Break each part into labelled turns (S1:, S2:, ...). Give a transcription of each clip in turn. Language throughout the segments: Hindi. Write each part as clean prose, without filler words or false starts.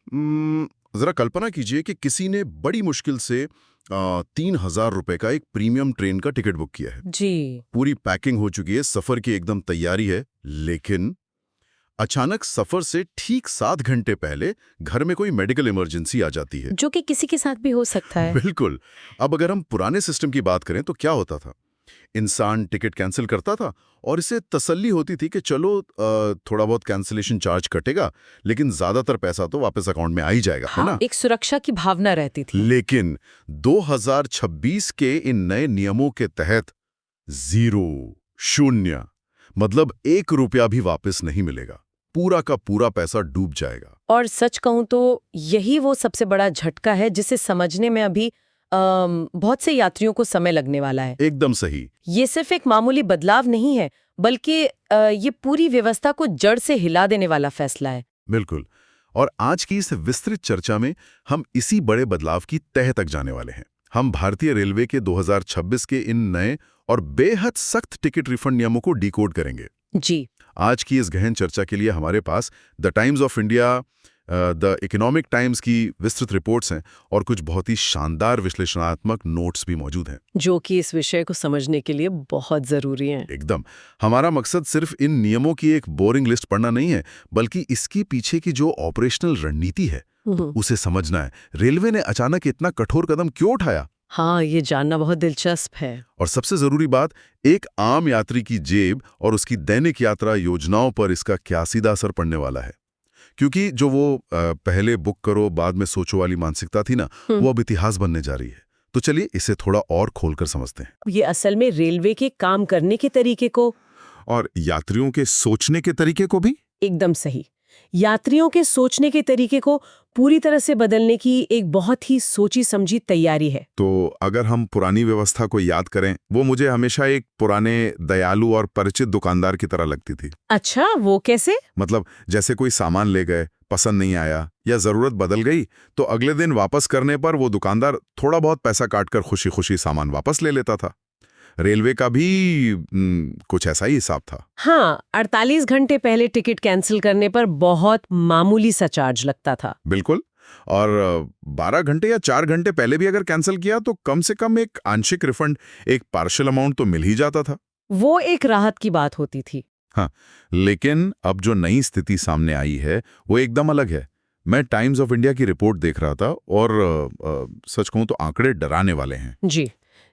S1: जरा कल्पना कीजिए कि किसी ने बड़ी मुश्किल से 3,000 रुपए का एक प्रीमियम ट्रेन का टिकट बुक किया है।
S2: जी।
S1: पूरी पैकिंग हो चुकी है, सफर की एकदम तैयारी है, लेकिन अचानक सफर से ठीक 7 घंटे पहले घर में कोई मेडिकल इमरजेंसी आ जाती है।
S2: जो कि किसी के साथ भी हो सकता है।
S1: बिल्कुल। अब अगर हम पुराने सिस्टम की बात करें तो क्या होता था? इंसान टिकट कैंसिल करता था और इसे तसल्ली होती थी कि चलो थोड़ा बहुत कैंसिलेशन चार्ज कटेगा, लेकिन ज्यादातर पैसा तो वापस अकाउंट में आ ही जाएगा, है
S2: हाँ,
S1: ना?
S2: एक सुरक्षा की भावना रहती थी।
S1: लेकिन 2026 के इन नए नियमों के तहत जीरो, शून्य, मतलब 1 रुपया भी वापस नहीं मिलेगा। पूरा का पूरा पैसा डूब जाएगा।
S2: और सच कहूं तो यही वो सबसे बड़ा झटका है जिसे समझने में अभी बहुत से यात्रियों को समय लगने वाला है।
S1: एकदम सही।
S2: ये सिर्फ एक मामूली बदलाव नहीं है, बल्कि ये पूरी व्यवस्था को जड़ से हिला देने वाला फैसला है।
S1: बिल्कुल। और आज की इस विस्तृत चर्चा में हम इसी बड़े बदलाव की तह तक जाने वाले हैं। हम भारतीय रेलवे के 2026 के इन नए और बेहद सख्त टिकट रिफंड नियमों को डिकोड करेंगे।
S2: जी।
S1: आज की इस गहन चर्चा के लिए हमारे पास the Times of India, the Economic Times की विस्तृत रिपोर्ट्स हैं और कुछ बहुत ही शानदार विश्लेषणात्मक नोट्स भी मौजूद हैं।
S2: जो कि इस विषय को समझने के लिए बहुत जरूरी है।
S1: एकदम। हमारा मकसद सिर्फ इन नियमों की एक बोरिंग लिस्ट पढ़ना नहीं है, बल्कि इसके पीछे की जो ऑपरेशनल रणनीति है उसे समझना है। रेलवे ने अचानक इतना कठोर कदम क्यों उठाया?
S2: हाँ, ये जानना बहुत दिलचस्प है।
S1: और सबसे जरूरी बात, एक आम यात्री की जेब और उसकी दैनिक यात्रा योजनाओं पर इसका क्या सीधा असर पड़ने वाला है। क्योंकि जो वो पहले बुक करो बाद में सोचो वाली मानसिकता थी ना, वो अब इतिहास बनने जा रही है। तो चलिए इसे थोड़ा और खोलकर समझते हैं।
S2: ये असल में रेलवे के काम करने के तरीके को
S1: और यात्रियों के सोचने के तरीके को भी।
S2: एकदम सही। यात्रियों के सोचने के तरीके को पूरी तरह से बदलने की एक बहुत ही सोची समझी तैयारी है।
S1: तो अगर हम पुरानी व्यवस्था को याद करें, वो मुझे हमेशा एक पुराने दयालु और परिचित दुकानदार की तरह लगती थी।
S2: अच्छा, वो कैसे?
S1: मतलब जैसे कोई सामान ले गए, पसंद नहीं आया या जरूरत बदल गई, तो अगले दिन वापस करने पर वो दुकानदार थोड़ा बहुत पैसा काटकर खुशी खुशी सामान वापस ले लेता था। रेलवे का भी कुछ ऐसा ही हिसाब था।
S2: हाँ, 48 घंटे पहले टिकट कैंसिल करने पर बहुत मामूली सा चार्ज लगता था।
S1: बिल्कुल। और 12 घंटे या 4 घंटे पहले भी अगर कैंसिल किया तो कम से कम एक आंशिक रिफंड, एक पार्शियल अमाउंट तो मिल ही जाता था।
S2: वो एक राहत की बात होती थी।
S1: हाँ, लेकिन अब जो नई स्थिति सामने आई है वो एकदम अलग है। मैं टाइम्स ऑफ इंडिया की रिपोर्ट देख रहा था और सच कहूं तो आंकड़े डराने वाले हैं।
S2: जी,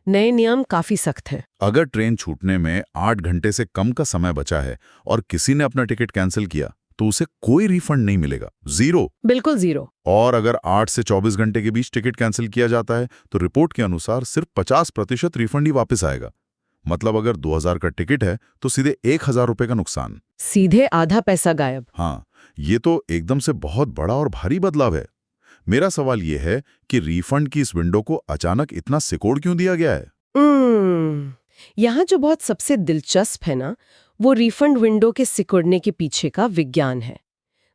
S2: नए नियम काफी सख्त हैं।
S1: अगर ट्रेन छूटने में 8 घंटे से कम का समय बचा है और किसी ने अपना टिकट कैंसिल किया तो उसे कोई रिफंड नहीं मिलेगा, जीरो।
S2: बिल्कुल जीरो।
S1: और अगर 8 से 24 घंटे के बीच टिकट कैंसिल किया जाता है तो रिपोर्ट के अनुसार सिर्फ 50% रिफंड ही वापस आएगा। मतलब अगर 2000 का टिकट है तो सीधे 1000 रुपए का नुकसान।
S2: सीधे आधा पैसा गायब।
S1: हाँ, ये तो एकदम से बहुत बड़ा और भारी बदलाव है। मेरा सवाल ये है कि रिफंड की इस विंडो को अचानक इतना सिकोड़ क्यों दिया गया है?
S2: यहाँ जो बहुत सबसे दिलचस्प है ना, वो रिफंड विंडो के सिकुड़ने के पीछे का विज्ञान है।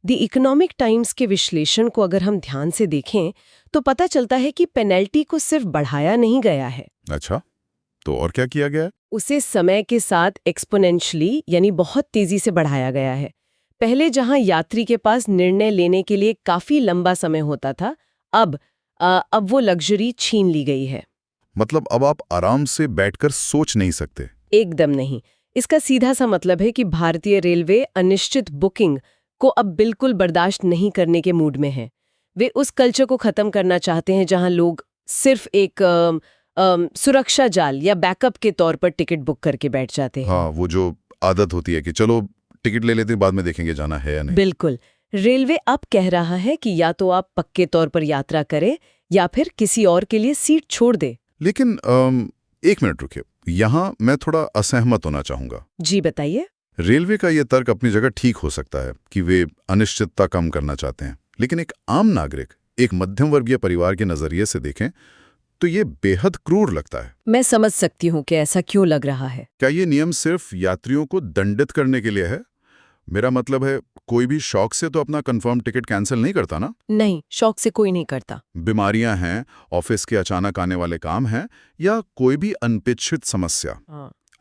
S2: द इकोनॉमिक टाइम्स के विश्लेषण को अगर हम ध्यान से देखें तो पता चलता है कि पेनल्टी को सिर्फ बढ़ाया नहीं गया है।
S1: अच्छा, तो और क्या किया गया है?
S2: उसे समय के साथ एक्सपोनेंशियली यानी बहुत तेजी से बढ़ाया गया है। पहले जहां यात्री के पास निर्णय लेने के लिए काफी लंबा समय होता था, अब वो लग्जरी छीन ली गई है।
S1: मतलब अब आप आराम से बैठकर सोच नहीं सकते?
S2: एकदम नहीं। इसका सीधा सा मतलब है कि भारतीय रेलवे अनिश्चित बुकिंग को अब बिल्कुल बर्दाश्त नहीं करने के मूड में है। वे उस कल्चर को खत्म करना चाहते हैं जहां लोग सिर्फ एक सुरक्षा जाल या बैकअप के तौर पर टिकट बुक करके बैठ जाते हैं।
S1: हाँ, वो जो आदत होती है कि चलो टिकट ले लेते हैं, बाद में देखेंगे जाना है या नहीं।
S2: बिल्कुल। रेलवे अब कह रहा है कि या तो आप पक्के तौर पर यात्रा करें या फिर किसी और के लिए सीट छोड़ दे।
S1: लेकिन एक मिनट रुकिए, यहाँ मैं थोड़ा असहमत होना चाहूंगा।
S2: जी बताइए।
S1: रेलवे का ये तर्क अपनी जगह ठीक हो सकता है कि वे अनिश्चितता कम करना चाहते हैं, लेकिन एक आम नागरिक, एक मध्यम वर्गीय परिवार के नजरिए से देखें तो ये बेहद क्रूर लगता है।
S2: मैं समझ सकती हूँ कि ऐसा क्यों लग रहा है।
S1: क्या ये नियम सिर्फ यात्रियों को दंडित करने के लिए है? मेरा मतलब है, कोई भी शौक से तो अपना कंफर्म टिकट कैंसिल नहीं करता ना?
S2: नहीं, शौक से कोई नहीं करता।
S1: बीमारियां हैं, ऑफिस के अचानक आने वाले काम हैं, या कोई भी अनपेक्षित समस्या,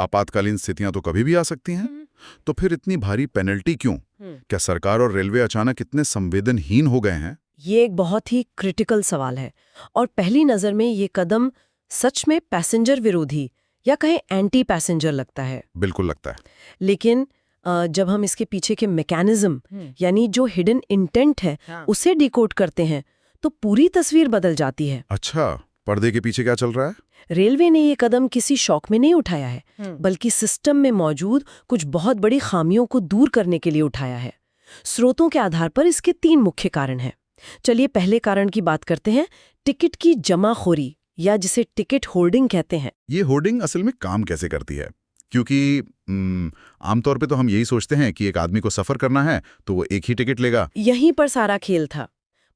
S1: आपातकालीन स्थितियां तो कभी भी आ सकती हैं। तो फिर इतनी भारी पेनल्टी क्यों? क्या सरकार और रेलवे अचानक इतने संवेदनहीन हो गए हैं?
S2: ये एक बहुत ही क्रिटिकल सवाल है और पहली नज़र में ये कदम सच में पैसेंजर विरोधी या कहें एंटी पैसेंजर लगता है।
S1: बिल्कुल लगता है।
S2: लेकिन जब हम इसके पीछे के मैकेनिज्म यानी जो हिडन इंटेंट है उसे डिकोड करते हैं तो पूरी तस्वीर बदल जाती है।
S1: अच्छा, पर्दे के पीछे क्या चल रहा है?
S2: रेलवे ने ये कदम किसी शौक में नहीं उठाया है बल्कि सिस्टम में मौजूद कुछ बहुत बड़ी खामियों को दूर करने के लिए उठाया है। स्रोतों के आधार पर इसके 3 मुख्य कारण हैं। चलिए पहले कारण की बात करते हैं, टिकट की जमाखोरी या जिसे टिकट होर्डिंग कहते हैं।
S1: ये होर्डिंग असल में काम कैसे करती है? क्योंकि आमतौर पे तो हम यही सोचते हैं कि एक आदमी को सफर करना है तो वो एक ही टिकट लेगा।
S2: यहीं पर सारा खेल था।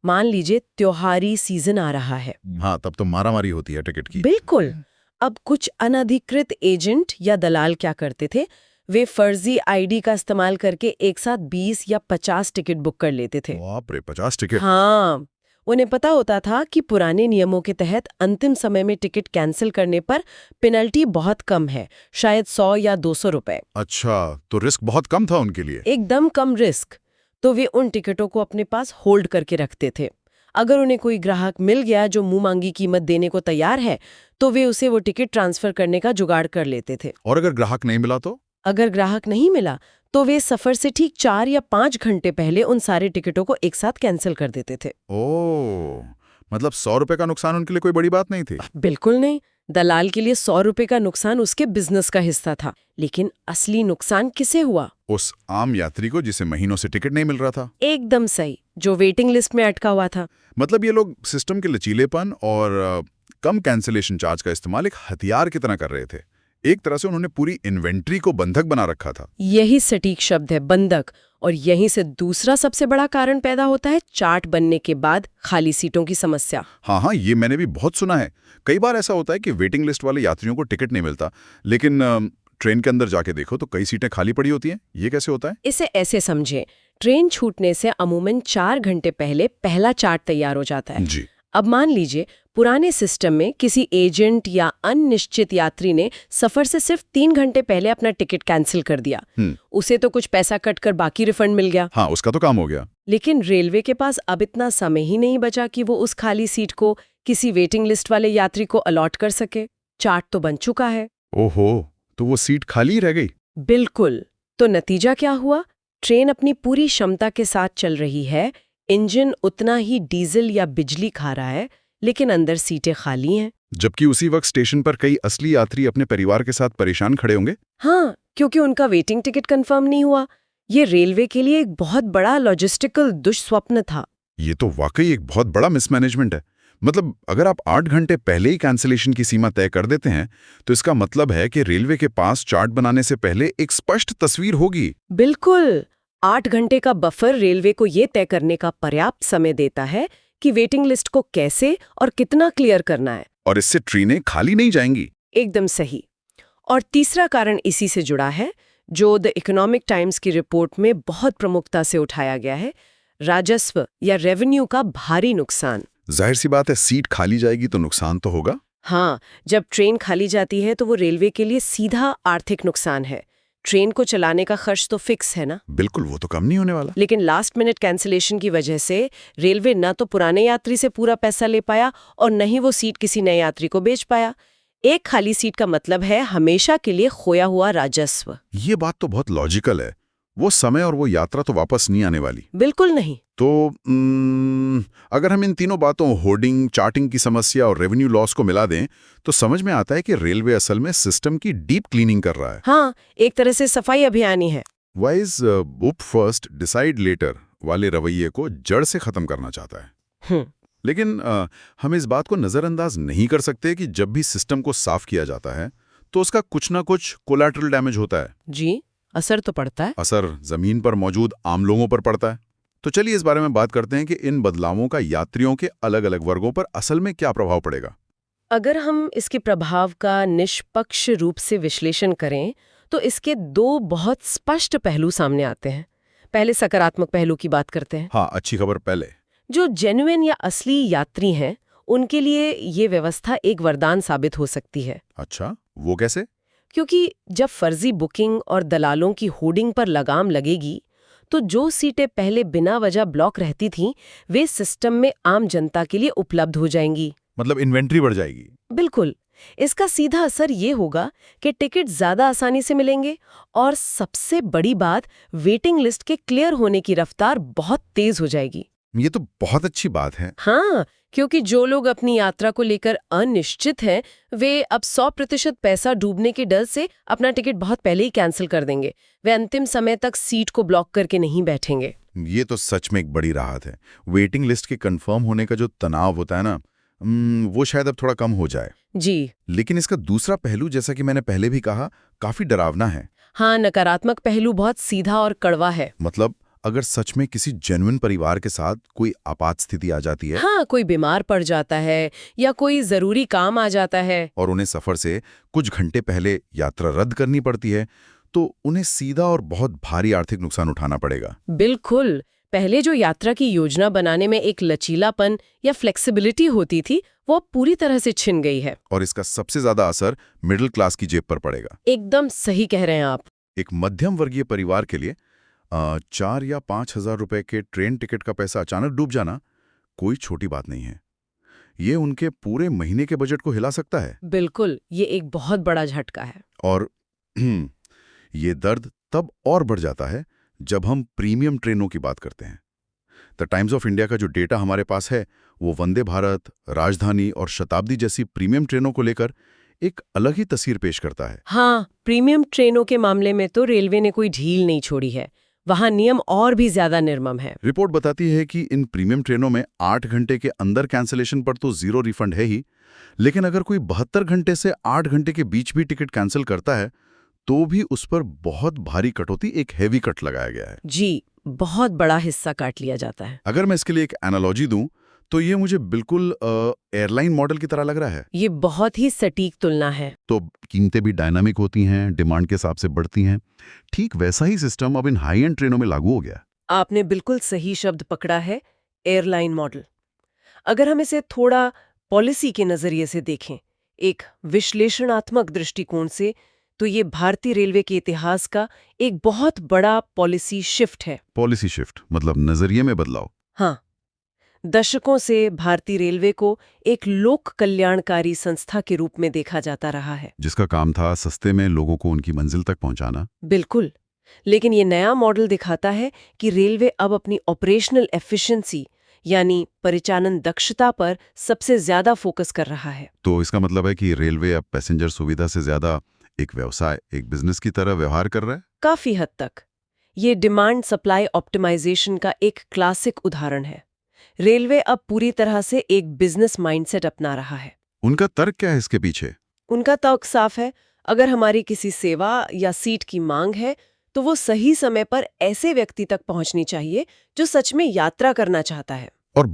S2: मान लीजिए त्योहारी सीजन आ रहा है।
S1: हाँ, तब तो मारामारी होती है टिकट की।
S2: बिल्कुल। अब कुछ अनधिकृत एजेंट या दलाल क्या करते थे, वे फर्जी आईडी का इस्तेमाल करके एक साथ 20 या 50 टिकट बुक कर लेते थे।
S1: बाप रे, 50 टिकट!
S2: हाँ, उन्हें पता होता था कि पुराने नियमों के तहत अंतिम समय में टिकट कैंसिल करने पर पेनल्टी बहुत कम है, शायद 100 या 200 रुपए।
S1: अच्छा, तो रिस्क बहुत कम था उनके लिए।
S2: एकदम कम रिस्क। तो वे उन टिकटों को अपने पास होल्ड करके रखते थे। अगर उन्हें कोई ग्राहक मिल गया जो मुंह मांगी कीमत देने को तैयार है तो वे उसे वो टिकट ट्रांसफर करने का जुगाड़ कर लेते थे।
S1: और अगर ग्राहक नहीं मिला तो?
S2: अगर ग्राहक नहीं मिला तो वे सफर से ठीक 4 या 5 घंटे पहले उन सारे टिकटों को एक साथ कैंसिल कर देते थे।
S1: ओह, मतलब 100 रुपए का नुकसान उनके लिए कोई बड़ी बात नहीं थी।
S2: बिल्कुल नहीं। दलाल के लिए 100 रुपए का नुकसान उसके बिजनेस का हिस्सा था। लेकिन असली नुकसान किसे हुआ?
S1: उस आम यात्री को जिसे महीनों से टिकट नहीं मिल रहा था।
S2: एकदम सही, जो वेटिंग लिस्ट में अटका हुआ था।
S1: मतलब ये लोग सिस्टम के लचीलेपन और कम कैंसिलेशन चार्ज का इस्तेमाल एक हथियार की तरह कर रहे थे। एक तरह से उन्होंने पूरी इन्वेंट्री को बंधक बना रखा था।
S2: यही सटीक शब्द है, बंधक। और यहीं से दूसरा सबसे बड़ा कारण पैदा होता है, चार्ट बनने के बाद खाली सीटों की समस्या।
S1: हाँ, ये मैंने भी बहुत सुना है। कई बार ऐसा होता है कि वेटिंग लिस्ट वाले यात्रियों को टिकट नहीं मिलता, लेकिन ट्रेन के अंदर जाके देखो तो कई सीटें खाली पड़ी होती हैं। ये कैसे होता है?
S2: इसे ऐसे समझें, ट्रेन छूटने से अमूमन 4 घंटे पहले पहला चार्ट तैयार हो जाता है।
S1: जी।
S2: अब मान लीजिए पुराने सिस्टम में किसी एजेंट या अनिश्चित यात्री ने सफर से सिर्फ 3 घंटे पहले अपना टिकट कैंसिल कर दिया। उसे तो कुछ पैसा कट कर बाकी रिफंड मिल गया।
S1: हाँ, उसका तो काम हो गया।
S2: लेकिन रेलवे के पास अब इतना समय ही नहीं बचा कि वो उस खाली सीट को किसी वेटिंग लिस्ट वाले यात्री को अलॉट कर सके। चार्ट तो बन चुका है।
S1: ओहो, तो वो सीट खाली ही रह गई।
S2: बिल्कुल। तो नतीजा क्या हुआ? ट्रेन अपनी पूरी क्षमता के साथ चल रही है, इंजन उतना ही डीजल या बिजली खा रहा है, लेकिन अंदर सीटें खाली हैं।
S1: जबकि उसी वक्त स्टेशन पर कई असली यात्री अपने परिवार के साथ परेशान खड़े होंगे।
S2: हाँ, क्योंकि उनका वेटिंग टिकट कंफर्म नहीं हुआ। ये रेलवे के लिए एक बहुत बड़ा लॉजिस्टिकल दुष्स्वप्न था।
S1: ये तो वाकई एक बहुत बड़ा मिसमैनेजमेंट है। मतलब अगर आप 8 घंटे पहले ही कैंसिलेशन की सीमा तय कर देते हैं तो इसका मतलब है कि रेलवे के पास चार्ट बनाने से पहले एक स्पष्ट तस्वीर होगी।
S2: बिल्कुल। 8 घंटे का बफर रेलवे को ये तय करने का पर्याप्त समय देता है कि वेटिंग लिस्ट को कैसे और कितना क्लियर करना है।
S1: और इससे ट्रेनें खाली नहीं जाएंगी।
S2: एकदम सही। और तीसरा कारण इसी से जुड़ा है, जो द इकोनॉमिक टाइम्स की रिपोर्ट में बहुत प्रमुखता से उठाया गया है, राजस्व या रेवेन्यू का भारी नुकसान।
S1: जाहिर सी बात है, सीट खाली जाएगी तो नुकसान तो होगा।
S2: हाँ, जब ट्रेन खाली जाती है तो वो रेलवे के लिए सीधा आर्थिक नुकसान है। ट्रेन को चलाने का खर्च तो फिक्स है ना।
S1: बिल्कुल, वो तो कम नहीं होने वाला।
S2: लेकिन लास्ट मिनट कैंसिलेशन की वजह से रेलवे न तो पुराने यात्री से पूरा पैसा ले पाया और न ही वो सीट किसी नए यात्री को बेच पाया। एक खाली सीट का मतलब है हमेशा के लिए खोया हुआ राजस्व।
S1: ये बात तो बहुत लॉजिकल है। वो समय और वो यात्रा तो वापस नहीं आने वाली।
S2: बिल्कुल नहीं।
S1: तो अगर हम इन तीनों बातों, होर्डिंग, चार्टिंग की समस्या और रेवेन्यू लॉस को मिला दें तो समझ में आता है कि रेलवे असल में सिस्टम की डीप क्लीनिंग कर रहा है।
S2: हाँ, एक तरह से सफाई अभियान ही है।
S1: Wise book first decide letter वाले रवैये को जड़ से खत्म करना चाहता है। लेकिन हम इस बात को नजरअंदाज नहीं कर सकते कि जब भी सिस्टम को साफ किया जाता है तो उसका कुछ ना कुछ कोलैटरल डैमेज होता है।
S2: जी, असर तो पड़ता है।
S1: असर जमीन पर मौजूद आम लोगों पर पड़ता है। तो चलिए इस बारे में बात करते हैं कि इन बदलावों का यात्रियों के अलग अलग वर्गों पर असल में क्या प्रभाव पड़ेगा।
S2: अगर हम इसके प्रभाव का निष्पक्ष रूप से विश्लेषण करें तो इसके 2 बहुत स्पष्ट पहलू सामने आते हैं। पहले सकारात्मक पहलू की बात करते हैं।
S1: हाँ, अच्छी खबर पहले।
S2: जो जेन्युइन या असली यात्री हैं, उनके लिए ये व्यवस्था एक वरदान साबित हो सकती है।
S1: अच्छा, वो कैसे?
S2: क्योंकि जब फर्जी बुकिंग और दलालों की होर्डिंग पर लगाम लगेगी तो जो सीटें पहले बिना वजह ब्लॉक रहती थीं, वे सिस्टम में आम जनता के लिए उपलब्ध हो जाएंगी।
S1: मतलब इन्वेंट्री बढ़ जाएगी।
S2: बिल्कुल। इसका सीधा असर ये होगा कि टिकट ज्यादा आसानी से मिलेंगे और सबसे बड़ी बात, वेटिंग लिस्ट के क्लियर होने की रफ्तार बहुत तेज हो जाएगी।
S1: ये तो बहुत अच्छी बात है।
S2: हाँ, क्योंकि जो लोग अपनी यात्रा को लेकर अनिश्चित हैं, वे अब 100% पैसा डूबने के डर से अपना टिकट बहुत पहले ही कैंसिल कर देंगे। वे अंतिम समय तक सीट को ब्लॉक करके नहीं बैठेंगे।
S1: ये तो सच में एक बड़ी राहत है। वेटिंग लिस्ट के कंफर्म होने का जो तनाव होता है ना, वो शायद अब थोड़ा कम हो जाए।
S2: जी।
S1: लेकिन इसका दूसरा पहलू, जैसा कि मैंने पहले भी कहा, काफी डरावना है।
S2: हाँ, नकारात्मक पहलू बहुत सीधा और कड़वा है।
S1: मतलब अगर सच में किसी जेन्युइन परिवार के साथ कोई आपात स्थिति आ जाती है,
S2: हाँ, कोई बीमार पड़ जाता है या कोई जरूरी काम आ जाता है
S1: और उन्हें सफर से कुछ घंटे पहले यात्रा रद्द करनी पड़ती है, तो उन्हें सीधा और बहुत भारी आर्थिक नुकसान उठाना पड़ेगा।
S2: बिल्कुल। पहले जो यात्रा की योजना बनाने में एक लचीलापन या फ्लेक्सिबिलिटी होती थी, वो पूरी तरह से छिन गई है।
S1: और इसका सबसे ज्यादा असर मिडिल क्लास की जेब पर पड़ेगा।
S2: एकदम सही कह रहे हैं आप।
S1: एक मध्यम वर्गीय परिवार के लिए 4 या 5 हजार रुपए के ट्रेन टिकट का पैसा अचानक डूब जाना कोई छोटी बात नहीं है। ये उनके पूरे महीने के बजट को हिला सकता है।
S2: बिल्कुल, ये एक बहुत बड़ा झटका है।
S1: और ये दर्द तब और बढ़ जाता है जब हम प्रीमियम ट्रेनों की बात करते हैं। द टाइम्स ऑफ इंडिया का जो डेटा हमारे पास है, वो वंदे भारत, राजधानी और शताब्दी जैसी प्रीमियम ट्रेनों को लेकर एक अलग ही तस्वीर पेश करता है।
S2: हाँ, प्रीमियम ट्रेनों के मामले में तो रेलवे ने कोई ढील नहीं छोड़ी है। वहाँ नियम और भी ज्यादा निर्मम है।
S1: रिपोर्ट बताती है कि इन प्रीमियम ट्रेनों में 8 घंटे के अंदर कैंसिलेशन पर तो जीरो रिफंड है ही, लेकिन अगर कोई 72 घंटे से 8 घंटे के बीच भी टिकट कैंसिल करता है, तो भी उस पर बहुत भारी कटौती, एक हेवी कट लगाया गया है।
S2: जी, बहुत बड़ा हिस्सा काट लिया जाता है।
S1: अगर मैं इसके लिए एक एनालॉजी दूं, तो ये मुझे बिल्कुल एयरलाइन मॉडल की तरह लग रहा है।
S2: ये बहुत ही सटीक तुलना है।
S1: तो कीमतें भी डायनामिक होती हैं, डिमांड के हिसाब से बढ़ती हैं। ठीक वैसा ही सिस्टम अब इन हाई एंड ट्रेनों में लागू हो गया।
S2: आपने बिल्कुल सही शब्द पकड़ा है, एयरलाइन मॉडल। अगर हम इसे थोड़ा पॉलिसी के नजरिए से देखें, एक विश्लेषणात्मक दृष्टिकोण से, तो ये भारतीय रेलवे के इतिहास का एक बहुत बड़ा पॉलिसी शिफ्ट है।
S1: पॉलिसी शिफ्ट मतलब नजरिए में बदलाव।
S2: हाँ, दशकों से भारतीय रेलवे को एक लोक कल्याणकारी संस्था के रूप में देखा जाता रहा है,
S1: जिसका काम था सस्ते में लोगों को उनकी मंजिल तक पहुंचाना।
S2: बिल्कुल। लेकिन ये नया मॉडल दिखाता है कि रेलवे अब अपनी ऑपरेशनल एफिशिएंसी यानी परिचालन दक्षता पर सबसे ज्यादा फोकस कर रहा है।
S1: तो इसका मतलब है कि रेलवे अब पैसेंजर सुविधा से ज्यादा एक व्यवसाय, एक बिजनेस की तरह व्यवहार कर रहा है।
S2: काफी हद तक ये डिमांड सप्लाई ऑप्टिमाइजेशन का एक क्लासिक उदाहरण है। रेलवे अब पूरी तरह से एक बिजनेस माइंडसेट अपना रहा है।
S1: उनका तर्क क्या है इसके पीछे?
S2: उनका तर्क साफ है, अगर हमारी किसी सेवा या सीट की मांग है, तो वो सही समय पर ऐसे व्यक्ति तक पहुंचनी चाहिए जो सच में यात्रा करना चाहता है।
S1: और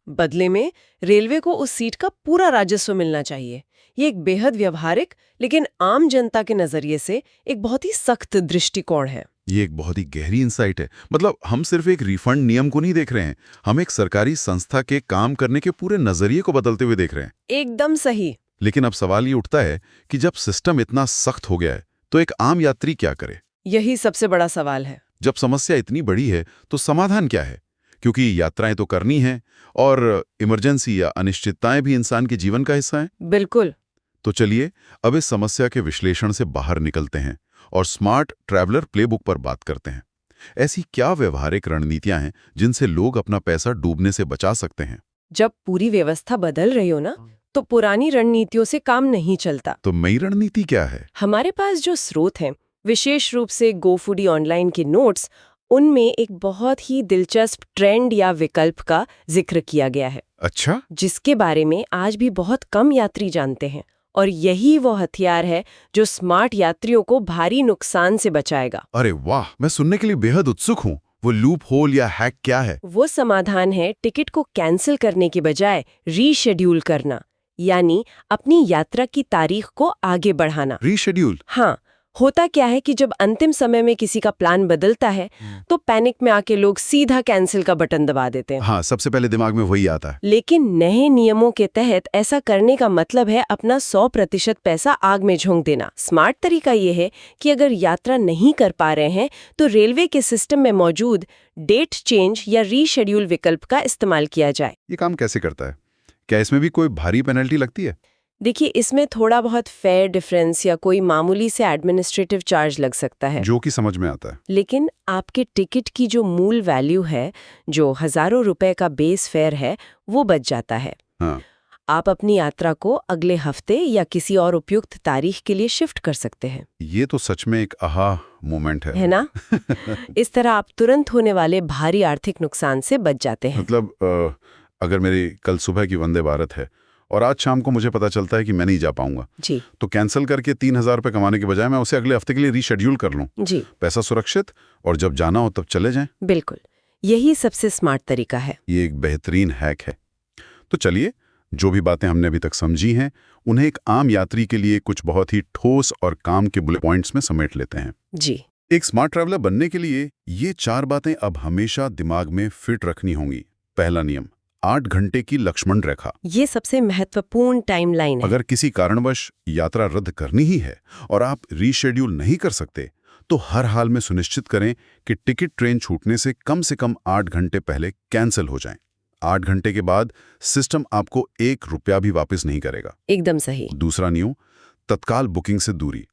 S1: बदले में
S2: रेलवे को उस सीट का पूरा राजस्व मिलना चाहिए। ये एक बेहद व्यवहारिक लेकिन आम जनता के नजरिए से एक बहुत ही सख्त दृष्टिकोण है।
S1: ये एक बहुत ही गहरी इंसाइट है। मतलब हम सिर्फ एक रिफंड नियम को नहीं देख रहे हैं, हम एक सरकारी संस्था के काम करने के पूरे नजरिए को बदलते हुए देख रहे हैं।
S2: एकदम सही।
S1: लेकिन अब सवाल ये उठता है कि जब सिस्टम इतना सख्त हो गया है, तो एक आम यात्री क्या करे?
S2: यही सबसे बड़ा सवाल है।
S1: जब समस्या इतनी बड़ी है, तो समाधान क्या है? क्योंकि यात्राएं तो करनी है और इमरजेंसी या अनिश्चितताएं भी इंसान के जीवन का हिस्सा हैं।
S2: बिल्कुल।
S1: तो चलिए अब इस समस्या के विश्लेषण से बाहर निकलते हैं और स्मार्ट ट्रैवलर प्लेबुक पर बात करते हैं। ऐसी क्या व्यवहारिक रणनीतियां हैं जिनसे लोग अपना पैसा डूबने से बचा सकते हैं?
S2: जब पूरी व्यवस्था बदल रही हो ना, तो पुरानी रणनीतियों से काम नहीं चलता।
S1: तो नई रणनीति क्या है?
S2: हमारे पास जो स्रोत हैं, विशेष रूप से GoFoodie ऑनलाइन के नोट्स, उनमें एक बहुत ही दिलचस्प ट्रेंड या विकल्प का जिक्र किया गया है।
S1: अच्छा,
S2: जिसके बारे में आज भी बहुत कम यात्री जानते हैं, और यही वो हथियार है जो स्मार्ट यात्रियों को भारी नुकसान से बचाएगा।
S1: अरे वाह, मैं सुनने के लिए बेहद उत्सुक हूँ। वो लूप होल या हैक क्या है?
S2: वो समाधान है टिकट को कैंसिल करने के बजाय रीशेड्यूल करना, यानी अपनी यात्रा की तारीख को आगे बढ़ाना।
S1: रीशेड्यूल?
S2: हाँ, होता क्या है कि जब अंतिम समय में किसी का प्लान बदलता है तो पैनिक में आके लोग सीधा कैंसिल का बटन दबा देते हैं।
S1: हाँ, सबसे पहले दिमाग में वही आता है।
S2: लेकिन नए नियमों के तहत ऐसा करने का मतलब है अपना 100% पैसा आग में झोंक देना। स्मार्ट तरीका ये है कि अगर यात्रा नहीं कर पा रहे हैं तो रेलवे के सिस्टम में मौजूद डेट चेंज या रीशेड्यूल विकल्प का इस्तेमाल किया जाए।
S1: ये काम कैसे करता है? क्या इसमें भी कोई भारी पेनल्टी लगती है?
S2: देखिए, इसमें थोड़ा बहुत फेयर डिफरेंस या कोई मामूली से एडमिनिस्ट्रेटिव चार्ज लग सकता है,
S1: जो कि समझ में आता है।
S2: लेकिन आपके टिकट की जो मूल वैल्यू है, जो हजारों रुपए का बेस फेयर है, वो बच जाता है।
S1: हाँ,
S2: आप अपनी यात्रा को अगले हफ्ते या किसी और उपयुक्त तारीख के लिए शिफ्ट कर सकते हैं।
S1: ये तो सच में एक आहा मोमेंट
S2: है ना? इस तरह आप तुरंत होने वाले भारी आर्थिक नुकसान से बच जाते हैं।
S1: मतलब अगर मेरी कल सुबह की वंदे भारत है और आज शाम को मुझे पता चलता है कि मैं नहीं जा पाऊंगा,
S2: जी
S1: तो कैंसिल करके 3,000 रुपये कमाने के बजाय मैं उसे अगले हफ्ते के लिए रीशेड्यूल कर लूं।
S2: जी
S1: पैसा सुरक्षित, और जब जाना हो तब चले जाएं।
S2: बिल्कुल, यही सबसे स्मार्ट तरीका है।
S1: ये एक बेहतरीन हैक है। तो चलिए, जो भी बातें हमने अभी तक समझी हैं उन्हें एक आम यात्री के लिए कुछ बहुत ही ठोस और काम के बुलेट पॉइंट्स में समेट लेते हैं।
S2: जी
S1: एक स्मार्ट ट्रैवलर बनने के लिए ये 4 बातें अब हमेशा दिमाग में फिट रखनी होंगी। पहला नियम, 8 घंटे की लक्ष्मण रेखा।
S2: ये सबसे महत्वपूर्ण टाइमलाइन है।
S1: अगर किसी कारणवश यात्रा रद्द करनी ही है और आप रीशेड्यूल नहीं कर सकते, तो हर हाल में सुनिश्चित करें कि टिकट ट्रेन छूटने से कम 8 घंटे पहले कैंसिल हो जाएं। 8 घंटे के बाद सिस्टम आपको 1 रुपया भी वापस नहीं करेगा।
S2: एकदम सही।
S1: दूसरा नियम, तत्काल बुकिंग से दूरी।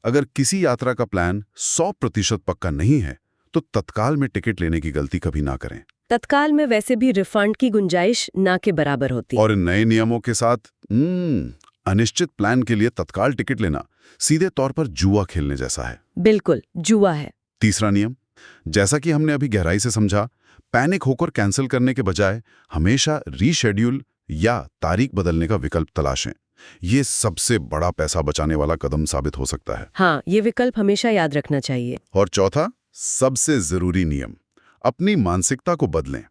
S1: अगर किसी यात्रा का प्लान 100% पक्का नहीं है, तो तत्काल में टिकट लेने की गलती कभी ना करें।
S2: तत्काल में वैसे भी रिफंड की गुंजाइश ना के बराबर होती है।
S1: और इन नए नियमों के साथ अनिश्चित प्लान के लिए तत्काल टिकट लेना सीधे तौर पर जुआ खेलने जैसा है।
S2: बिल्कुल, जुआ है।
S1: तीसरा नियम, जैसा कि हमने अभी गहराई से समझा, पैनिक होकर कैंसिल करने के बजाय हमेशा रीशेड्यूल या तारीख बदलने का विकल्प तलाशें। ये सबसे बड़ा पैसा बचाने वाला कदम साबित हो सकता है।
S2: हाँ, ये विकल्प हमेशा याद रखना चाहिए।
S1: और चौथा, सबसे जरूरी नियम, अपनी मानसिकता को बदलें।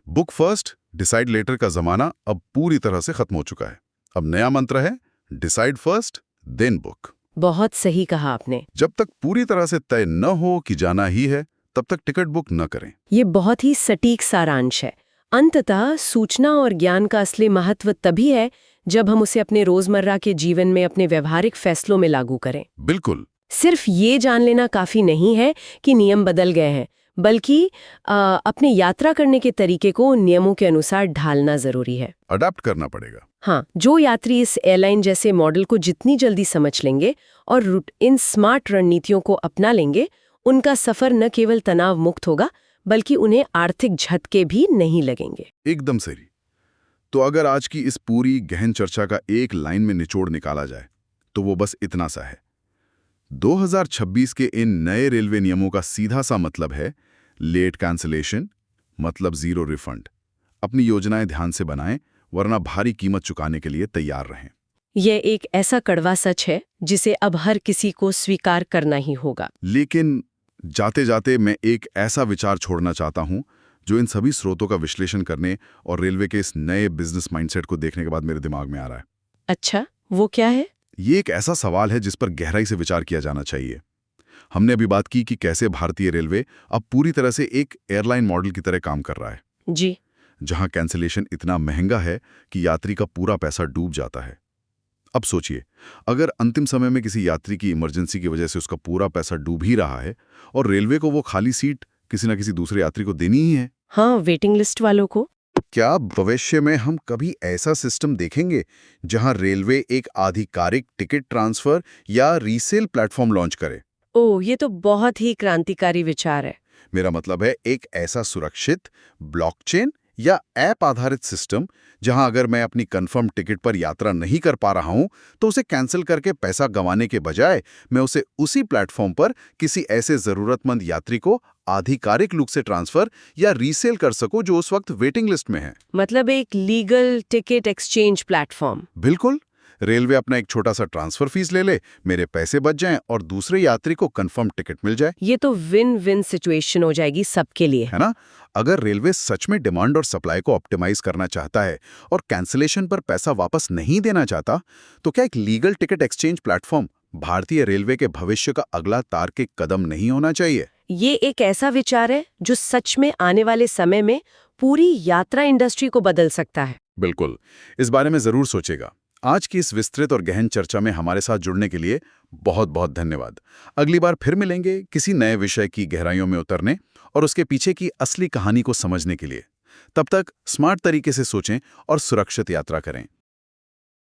S1: बुक फर्स्ट डिसाइड लेटर का जमाना अब पूरी तरह से खत्म हो चुका है। अब नया मंत्र है, डिसाइड फर्स्ट देन बुक।
S2: बहुत सही कहा आपने।
S1: जब तक पूरी तरह से तय न हो कि जाना ही है, तब तक टिकट बुक न करें।
S2: ये बहुत ही सटीक सारांश है। अंततः सूचना और ज्ञान का असली महत्व तभी है जब हम उसे अपने रोजमर्रा के जीवन में अपने व्यवहारिक फैसलों में लागू करें।
S1: बिल्कुल।
S2: सिर्फ ये जान लेना काफी नहीं है कि नियम बदल गए हैं, बल्कि अपने यात्रा करने के तरीके को उन नियमों के अनुसार ढालना जरूरी है।
S1: अडैप्ट करना पड़ेगा।
S2: हाँ, जो यात्री इस एयरलाइन जैसे मॉडल को जितनी जल्दी समझ लेंगे और इन स्मार्ट रणनीतियों को अपना लेंगे, उनका सफर न केवल तनाव मुक्त होगा, बल्कि उन्हें आर्थिक झटके भी नहीं लगेंगे।
S1: एकदम सही। तो अगर आज की इस पूरी गहन चर्चा का एक लाइन में निचोड़ निकाला जाए, तो वो बस इतना सा है। 2026 के इन नए रेलवे नियमों का सीधा सा मतलब है लेट कैंसिलेशन मतलब जीरो रिफंड। अपनी योजनाएं ध्यान से बनाएं, वरना भारी कीमत चुकाने के लिए तैयार रहें।
S2: यह एक ऐसा कड़वा सच है जिसे अब हर किसी को स्वीकार करना ही होगा।
S1: लेकिन जाते जाते मैं एक ऐसा विचार छोड़ना चाहता हूं जो इन सभी स्रोतों का विश्लेषण करने और रेलवे के इस नए बिजनेस माइंडसेट को देखने के बाद मेरे दिमाग में आ रहा है।
S2: अच्छा, वो क्या है?
S1: ये एक ऐसा सवाल है जिस पर गहराई से विचार किया जाना चाहिए। हमने अभी बात की कि कैसे भारतीय रेलवे अब पूरी तरह से एक एयरलाइन मॉडल की तरह काम कर रहा है,
S2: जी,
S1: जहां कैंसिलेशन इतना महंगा है कि यात्री का पूरा पैसा डूब जाता है। अब सोचिए, अगर अंतिम समय में किसी यात्री की इमरजेंसी की वजह से उसका पूरा पैसा डूब ही रहा है और रेलवे को वो खाली सीट किसी न किसी दूसरे यात्री को देनी ही है।
S2: हाँ, वेटिंग लिस्ट वालों को।
S1: क्या भविष्य में हम कभी ऐसा सिस्टम देखेंगे जहां रेलवे एक आधिकारिक टिकट ट्रांसफर या रीसेल प्लेटफॉर्म लॉन्च करे?
S2: ओह, ये तो बहुत ही क्रांतिकारी विचार है।
S1: मेरा मतलब है एक ऐसा सुरक्षित ब्लॉकचेन या ऐप आधारित सिस्टम जहां अगर मैं अपनी कंफर्म टिकट पर यात्रा नहीं कर पा रहा हूं, तो उसे कैंसिल करके पैसा गंवाने के बजाय मैं उसे उसी प्लेटफॉर्म पर किसी ऐसे जरूरतमंद यात्री को आधिकारिक रूप से ट्रांसफर या रीसेल कर सकूं जो उस वक्त वेटिंग लिस्ट में है।
S2: मतलब एक लीगल टिकट एक्सचेंज प्लेटफॉर्म।
S1: बिल्कुल। रेलवे अपना एक छोटा सा ट्रांसफर फीस ले ले, मेरे पैसे बच जाएं और दूसरे यात्री को कंफर्म टिकट मिल जाए।
S2: ये तो विन विन सिचुएशन हो जाएगी सबके लिए,
S1: है ना? अगर रेलवे सच में डिमांड और सप्लाई को ऑप्टिमाइज करना चाहता है और कैंसिलेशन पर पैसा वापस नहीं देना चाहता, तो क्या एक लीगल टिकट एक्सचेंज प्लेटफॉर्म
S3: भारतीय रेलवे के भविष्य का अगला तार्किक कदम नहीं होना चाहिए?
S2: ये एक ऐसा विचार है जो सच में आने वाले समय में पूरी यात्रा इंडस्ट्री को बदल सकता है।
S3: बिल्कुल, इस बारे में जरूर सोचेगा। आज की इस विस्तृत और गहन चर्चा में हमारे साथ जुड़ने के लिए बहुत बहुत धन्यवाद। अगली बार फिर मिलेंगे किसी नए विषय की गहराइयों में उतरने और उसके पीछे की असली कहानी को समझने के लिए। तब तक स्मार्ट तरीके से सोचें और सुरक्षित यात्रा करें।